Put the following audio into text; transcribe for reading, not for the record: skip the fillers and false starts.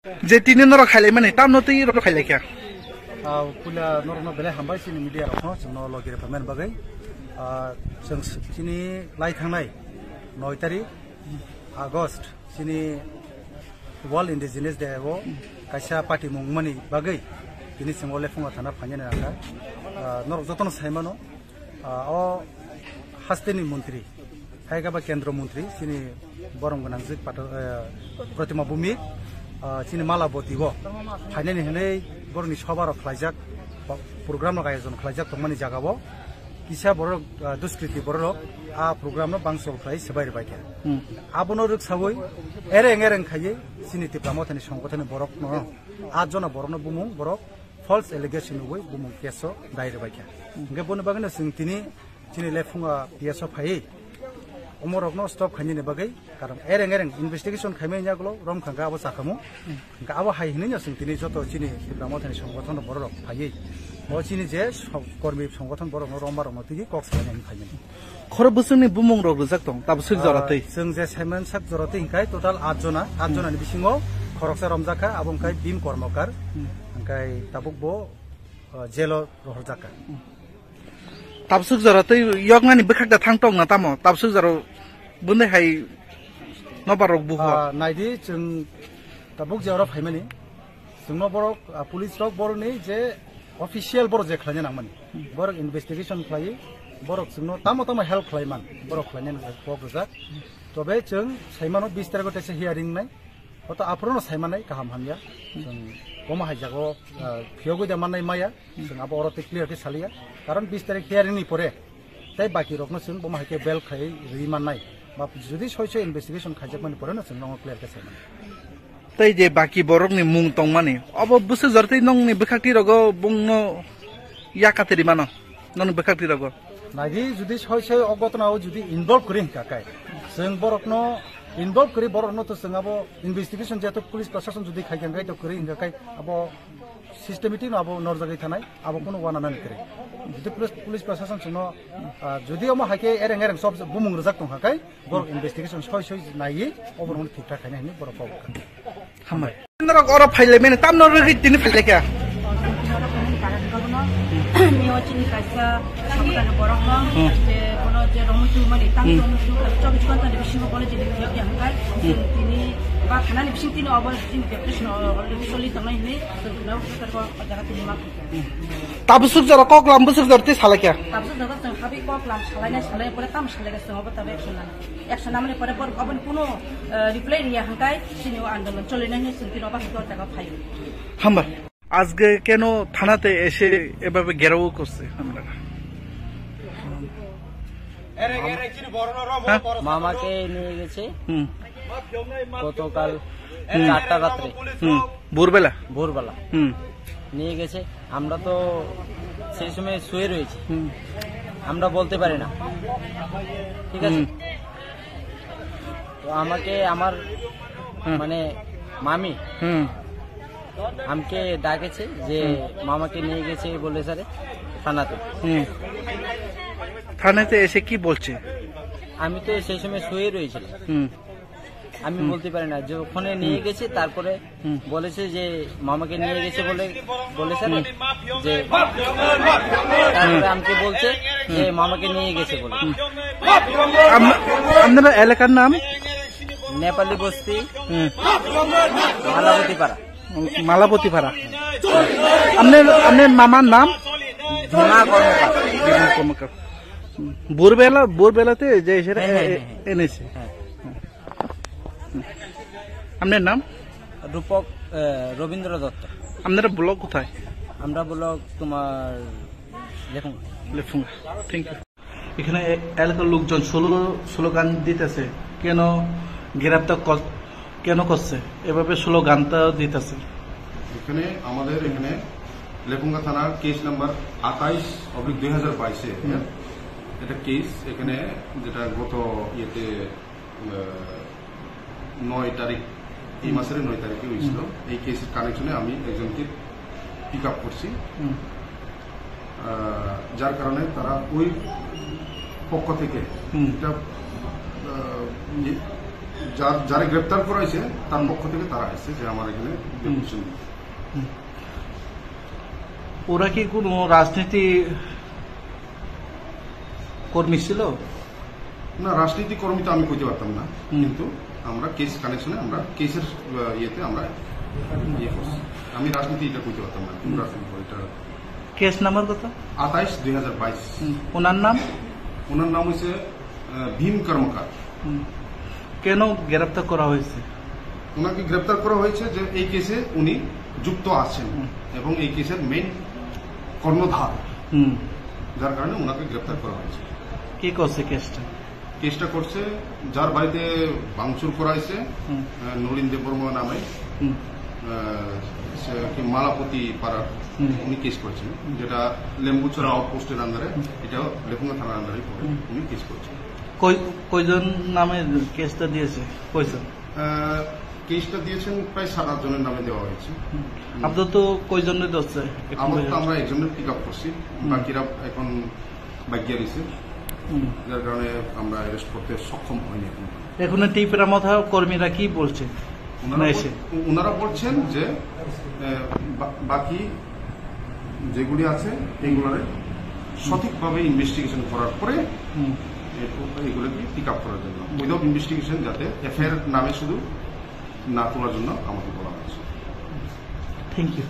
যে তিনি নর খাইলে মানে তাম নতই রো খাইলে কে পুলা নরনো বেলে হামबाय सिनि मिडिया रखनो जोंनो लगिरे पेमेन बागै जों सिनि लाई थांनाय 9 तारिख आगस्ट सिनि वर्ल्ड इंडिजिनियस डे वो कायसा पार्टी मुंगमानि बागै दिनि सिंगले फुङा थाना फायने नाका नर जतन साइमानो अ हास्तेनि मन्त्री हायगाबा केन्द्र मन्त्री सिनि बरम गनांजिक प्रतिमा भूमि सिनि मालाबती वो फायने हनै बरनि सबार खलाइजाक प्रोग्राम आयोजन खलाइजाक तमानि जागाबो किसा बर दुष्कृति बर आ प्रोग्राम बांसल फ्राय सबायर बायके आबनो रखसावै एरें एरें खायै सिनि तिप्रामथनि संगठननि बरक न 8 जना बरनो बुमुं बरक फल्स एलिगेशन नुबै बुमुं केसो दायर बायके गे बनो बागनो सिंतिनि सिनि लेफुङा पिएसओ फायै अमरकनो स्टप खानिने बागै कारण एरें एरें इन्वेस्टिगेशन खायमेन्यागलो रमखांगा आबो साखामु आबो हायहैनो सिंतिनि जतो सिनि तिप्रामथनि संगठन बरक फायै चिनी जे कर्मी संगठन बर रमबार मति कक्सबारनि फायनो खर बोसोरनि बुमुं रग रजाक दं ताब सुग जरातै जों जे साइमन साक जरातै हिंखाय टोटाल 8 जनानि बिसिङाव खरकसा रमजाका आबंखाय बिम कर्मकार हिंखाय ताबुकबो जेलो रहरजाका ताब सुग जरातै यगनानि बखागदा थांतों ना तामो ताब सुग जरो बुने हाय नबारक बुहा नायदि जों ताबुक जेरा फायमानि जोंनो बरक पुलिस रक बरनि जे ऑफिशियल बर जे खलायनो नांगोन बर इन्वेस्टिगेशन खालायो बरक जोंनो तामो हेल्प खालायमान बरक खालायनो पक रजाक तबे जों साइमानो 20 तारिख तेसे हियारिं नाय अत आफरोनो साइमानाय गाहाम हामिया जों गमा हायजागो फियोगो देमानाय माया जों आबो अरते क्लियर के सालिया कारण 20 तारिख हियारिं नि परे ताय बाकी रकनो जों गमा हायके बेल खाय रिमाननाय बा जुदि सयसय इन्वेस्टिगेशन खायजाकमानि परे न जों नंगो क्लियर के साइमान तै जे बाकी बरकनि मुं तंग माने अब बुसु जरतै नंनि बखाक्ति रगो बुंनो याकातेरि मानो नंनि बखाक्ति रगो नायदि जुदि सय अगतनाव जुदि इनभल्व करिं काकाय जों बरकनो इनभल्व करि बरकनो तो जों आबो इन्वेस्टिगेशन जेतो पुलिस प्रशासन जुदि खायगोन गाय तो करि काकाय आबो सिस्टेमेटिक आबो नरजागै थानाय आबो कोनो वाना नान करि जुदि पुलिस प्रशासन सुनो जुदि अमा हाके एरें एरें सब बुमुं रजाक दं काकाय बरक इन्वेस्टिगेशन सय नायि अबरन थिकथा खायनाय नि बरक पाव हामबाय नर गरा फाइले मेने ताम नर रि दिनि फाइले क्या नियोचिनी कायसा संगठन बरकनो जे बनो जे रमुचु माने तां रमुचु 24 घन्टा नि बिसिङाव बनो जे बियाव हांगाय तिनि बा खानानि बिसिङ तिनि अब तिनि डेप्रेसन अलरेडी सलि थांनाय नि जोंनाव सरकारखौ जागा तिनि मा ताबसुक जरा ककलाम बुसुक जरते साला क्या ताबसुक जरा जों हाबि ककलाम सालायनाय परे ताम सालायगासिनो अब ताबे एक्सन नामनि परे अबन कुनो रिप्लाय रिया हांगाय तिनि आन्दोलन चलिनायनि सिन्तिनो बा हितो जागा फायो हामबाय আজকে কেন থানাতে এসে এভাবে ঘেরাও করছে আমরা মামাকে নিয়ে গেছে গতকাল 4টা রাতে ভোরবেলা নিয়ে গেছে আমরা তো সেই সময় শুয়ে রয়েছি আমরা বলতে পারি না ঠিক আছে তো আমাকে আমার মানে মামি আমাকে ডাকেছে যে মামাকে নিয়ে গেছে বলে স্যারে থানাতে এসে কি বলছে আমি তো সেই সময় শুয়ে রয়েছিলাম আমি বলতে পারি না যে ওখানে নিয়ে গেছে তারপরে বলেছে যে মামাকে নিয়ে গেছে বলে স্যার যে তারপরে আমাকে বলছে যে মামাকে নিয়ে গেছে বলে আপনার এলাকার নাম নেপালি বস্তি মালাবতী পাড়া আপনার মামার নাম ধুনা কর্মকার ভোরবেলাতে যে সেটা এনেছে আপনার নাম রূপক রবীন্দ্র দত্ত আপনারা ব্লক কোথায় আমরা ব্লক তোমার লেফুঙ্গা থ্যাংক ইউ এখানে এলাকার লোকজন স্লোগান দিতেছে কেন গ্রেপ্তার কেন করছে এভাবে স্লোগানটা দিতেছে এখানে আমাদের এখানে লেফুঙ্গা থানার কেস নাম্বার 28/2022 এটা কেস এখানে যেটা গত ইয়েতে 9 তারিখ এই মাসের 9 তারিখে হয়েছিল এই কেসের কানেকশনে আমি একজনকে পিক আপ করছি যার কারণে তারা ওই পক্ষ থেকে এটা যারা গ্রেপ্তার করা হয়েছে তার পক্ষ থেকে তারা আসছে যে আমার এখানে ডেপুটেশন। ওরা কি কোনো রাজনীতি কর্মী ছিল? না, রাজনীতি কর্মী তো আমি কইতে পারতাম না, কিন্তু আমরা কেস কানেকশনে আমরা কেসের ইয়েতে আমরা ইয়ে করছি। আমি রাজনীতি এটা কইতে পারতাম না, কোন রাজনীতি এটা। কেস নাম্বার কত? 28/2022। ওনার নাম? ওনার নাম হচ্ছে ভীম কর্মকার। কেন গ্রেপ্তার করা হয়েছে? ওনাকে গ্রেপ্তার করা হয়েছে যে এই কেসে উনি যুক্ত আছেন এবং এই কেসের মেইন কর্ণধার, যার কারণে ওনাকে গ্রেপ্তার করা হয়েছে। কি করছে কেসটা? কেসটা করছে যার বাড়িতে ভাঙচুর করা হয়েছে, নলিন দেববর্মা নামে মালাপতি পাড়ার, উনি কেস করেছেন, যেটা লেম্বুছড়া আউটপোস্টের আন্ডারে, এটা লেখুঙ্গা থানার আন্ডারে পড়ে, উনি কেস করেছেন। কয়জন নামে কেসটা দিয়েছে? কয়জন কেসটা দিয়েছেন? প্রায় 7-8 জনের নামে দেওয়া হয়েছে। আপনার তো কয়জনের ধরছে? আমার তো আমরা একজনের পিক আপ করছি, বাকিরা এখন বাগিয়া দিয়েছে, যার কারণে আমরা অ্যারেস্ট করতে সক্ষম হইনি। এখন টিপের মাথা কর্মীরা কি বলছে? ওনারা বলছেন যে বাকি যেগুলি আছে এগুলোর সঠিকভাবে ইনভেস্টিগেশন করার পরে এগুলোকে পিক আপ করার জন্য, উইদাউট ইনভেস্টিগেশন যাতে এফআইআর নামে শুধু না তোলার জন্য আমাকে বলা হয়েছে। Thank you.